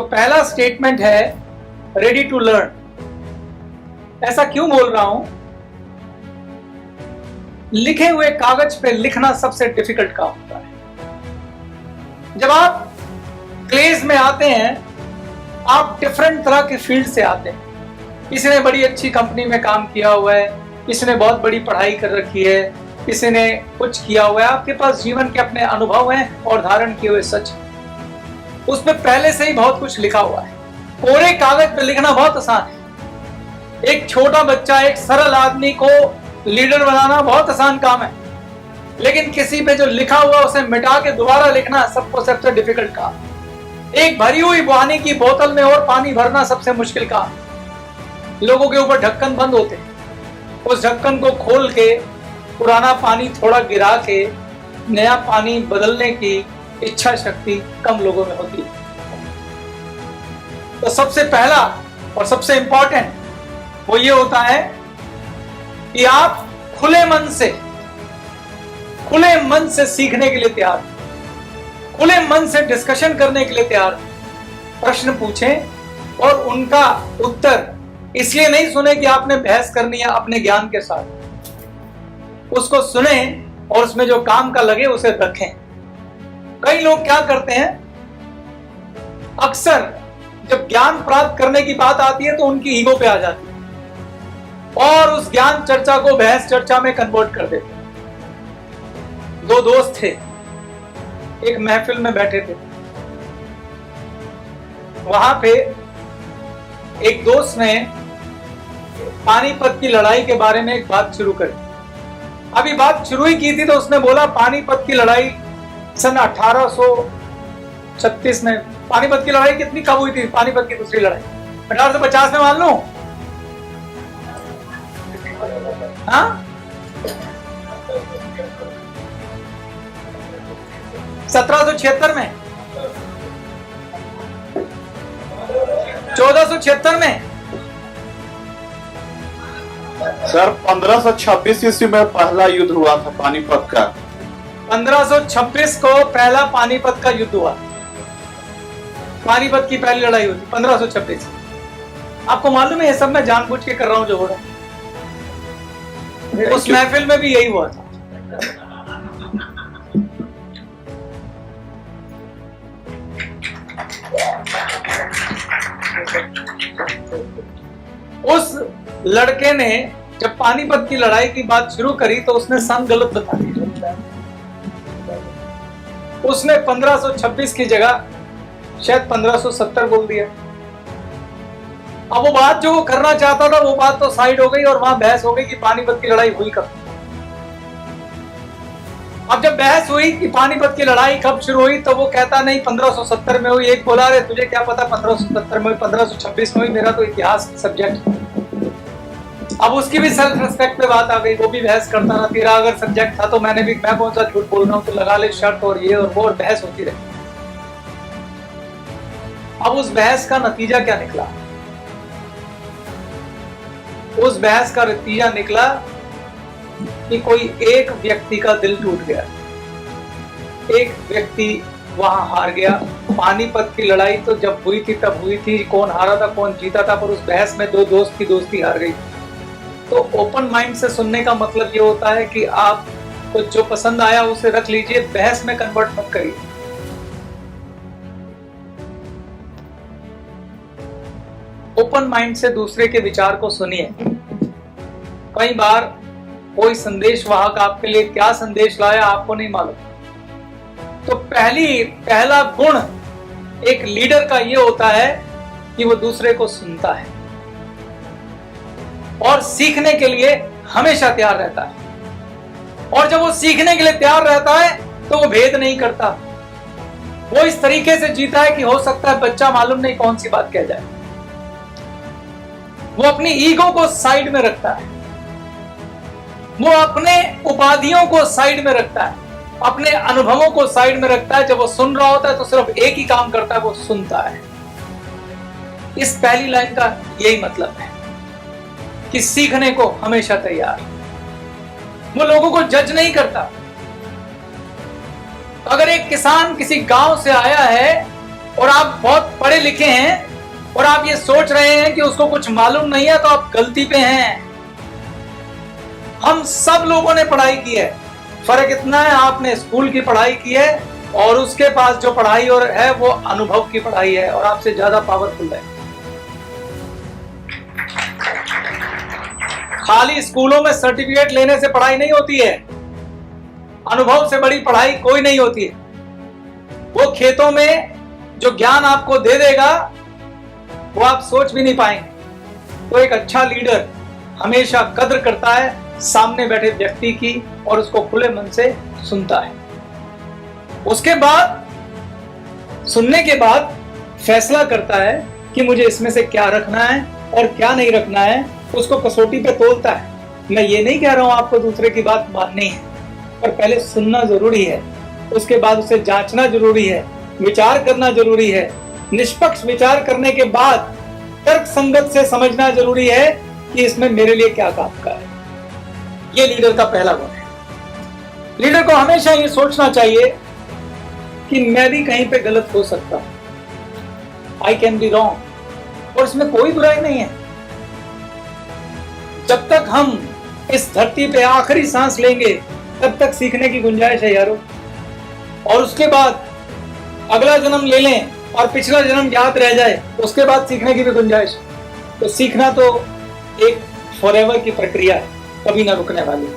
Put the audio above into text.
तो पहला स्टेटमेंट है रेडी टू लर्न। ऐसा क्यों बोल रहा हूं? लिखे हुए कागज पे लिखना सबसे डिफिकल्ट काम होता है। जब आप क्लेज में आते हैं, आप डिफरेंट तरह के फील्ड से आते हैं। किसी ने बड़ी अच्छी कंपनी में काम किया हुआ है, किसी ने बहुत बड़ी पढ़ाई कर रखी है, किसी ने कुछ किया हुआ है। आपके पास जीवन के अपने अनुभव हैं और धारण किए हुए सच, उसमें पहले से ही बहुत कुछ लिखा हुआ है। कोरे कागज पे लिखना बहुत आसान है। एक छोटा बच्चा, एक सरल आदमी को लीडर बनाना बहुत आसान काम है, लेकिन किसी पे जो लिखा हुआ उसे मिटा के दोबारा लिखना सबसे डिफिकल्ट काम। एक भरी हुई पानी की बोतल में और पानी भरना सबसे मुश्किल काम। लोगों के ऊपर ढक्कन बंद होते हैं, उस ढक्कन को खोल के पुराना पानी थोड़ा गिरा के नया पानी बदलने की इच्छा शक्ति कम लोगों में होती है। तो सबसे पहला और सबसे इंपॉर्टेंट वो ये होता है कि आप खुले मन से सीखने के लिए तैयार, खुले मन से डिस्कशन करने के लिए तैयार, प्रश्न पूछें और उनका उत्तर इसलिए नहीं सुने कि आपने बहस करनी है अपने ज्ञान के साथ। उसको सुने और उसमें जो काम का लगे उसे रखें। कई लोग क्या करते हैं, अक्सर जब ज्ञान प्राप्त करने की बात आती है तो उनकी ईगो पे आ जाती है और उस ज्ञान चर्चा को बहस चर्चा में कन्वर्ट कर देते हैं। दो दोस्त थे, एक महफिल में बैठे थे। वहां पे एक दोस्त ने पानीपत की लड़ाई के बारे में एक बात शुरू करी। अभी बात शुरू ही की थी तो उसने बोला पानीपत की लड़ाई सन 1836 में। पानीपत की लड़ाई कितनी कब हुई थी? पानीपत की दूसरी लड़ाई 1850 में मान लो। हाँ, 1776 में, 1476 में। सर 1526 ईस्वी में पहला युद्ध हुआ था पानीपत का। 1526 को पहला पानीपत का युद्ध हुआ। पानीपत की पहली लड़ाई हुई 1526। आपको मालूम है ये सब मैं जानबूझ के कर रहा हूं जो हो रहा है। उस महफिल में भी यही हुआ था। उस लड़के ने जब पानीपत की लड़ाई की बात शुरू करी तो उसने सन गलत बता दिया। उसने 1526 की जगह शायद 1570 बोल दिया। अब वो बात जो वो करना चाहता था वो बात तो साइड हो गई और वहां बहस हो गई कि पानीपत की लड़ाई हुई कब। अब जब बहस हुई कि पानीपत की लड़ाई कब शुरू हुई तो वो कहता नहीं 1570 में हुई। एक बोला, अरे तुझे क्या पता 1570 में हुई, 1526 में हुई, मेरा तो इतिहास सब्जेक्ट। अब उसकी भी सेल्फ रिस्पेक्ट पे बात आ गई, वो भी बहस करता रहा। तेरा अगर सब्जेक्ट था तो मैं कौन सा झूठ बोल रहा हूं, तो लगा ले शर्त और ये और वो, और बहस होती रही। अब उस बहस का नतीजा क्या निकला? उस बहस का नतीजा निकला कि कोई एक व्यक्ति का दिल टूट गया, एक व्यक्ति वहां हार गया। पानीपत की लड़ाई तो जब हुई थी तब हुई थी, कौन हारा था कौन जीता था, पर उस बहस में दो दोस्त की दोस्ती हार गई। तो ओपन माइंड से सुनने का मतलब ये होता है कि आप को जो पसंद आया उसे रख लीजिए, बहस में कन्वर्ट मत करिए। ओपन माइंड से दूसरे के विचार को सुनिए। कई बार कोई संदेश वाहक आपके लिए क्या संदेश लाया आपको नहीं मालूम। तो पहला गुण एक लीडर का यह होता है कि वो दूसरे को सुनता है और सीखने के लिए हमेशा तैयार रहता है। और जब वो सीखने के लिए तैयार रहता है तो वो भेद नहीं करता। वो इस तरीके से जीता है कि हो सकता है बच्चा मालूम नहीं कौन सी बात कह जाए। वो अपनी ईगो को साइड में रखता है, वो अपने उपाधियों को साइड में रखता है, अपने अनुभवों को साइड में रखता है। जब वो सुन रहा होता है तो सिर्फ एक ही काम करता है, वो सुनता है। इस पहली लाइन का यही मतलब है कि सीखने को हमेशा तैयार। वो लोगों को जज नहीं करता। अगर एक किसान किसी गांव से आया है और आप बहुत पढ़े लिखे हैं और आप ये सोच रहे हैं कि उसको कुछ मालूम नहीं है, तो आप गलती पे हैं। हम सब लोगों ने पढ़ाई की है, फर्क इतना है आपने स्कूल की पढ़ाई की है और उसके पास जो पढ़ाई और है वो अनुभव की पढ़ाई है और आपसे ज्यादा पावरफुल है। खाली स्कूलों में सर्टिफिकेट लेने से पढ़ाई नहीं होती है, अनुभव से बड़ी पढ़ाई कोई नहीं होती है। वो खेतों में जो ज्ञान आपको दे देगा वो आप सोच भी नहीं पाएंगे। तो एक अच्छा लीडर हमेशा कद्र करता है सामने बैठे व्यक्ति की और उसको खुले मन से सुनता है। उसके बाद सुनने के बाद फैसला करता है कि मुझे इसमें से क्या रखना है और क्या नहीं रखना है, उसको कसौटी पे तोलता है। मैं ये नहीं कह रहा हूं आपको दूसरे की बात माननी है, पर पहले सुनना जरूरी है, उसके बाद उसे जांचना जरूरी है, विचार करना जरूरी है। निष्पक्ष विचार करने के बाद तर्क संगत से समझना जरूरी है कि इसमें मेरे लिए क्या काम का है। ये लीडर का पहला गुण है। लीडर को हमेशा ये सोचना चाहिए कि मैं भी कहीं पे गलत हो सकता हूं, आई कैन बी रॉन्ग, और इसमें कोई बुराई नहीं है। जब तक हम इस धरती पे आखिरी सांस लेंगे तब तक सीखने की गुंजाइश है यारों। और उसके बाद अगला जन्म ले लें और पिछला जन्म याद रह जाए, उसके बाद सीखने की भी गुंजाइश है। तो सीखना तो एक फॉरएवर की प्रक्रिया है, कभी ना रुकने वाली।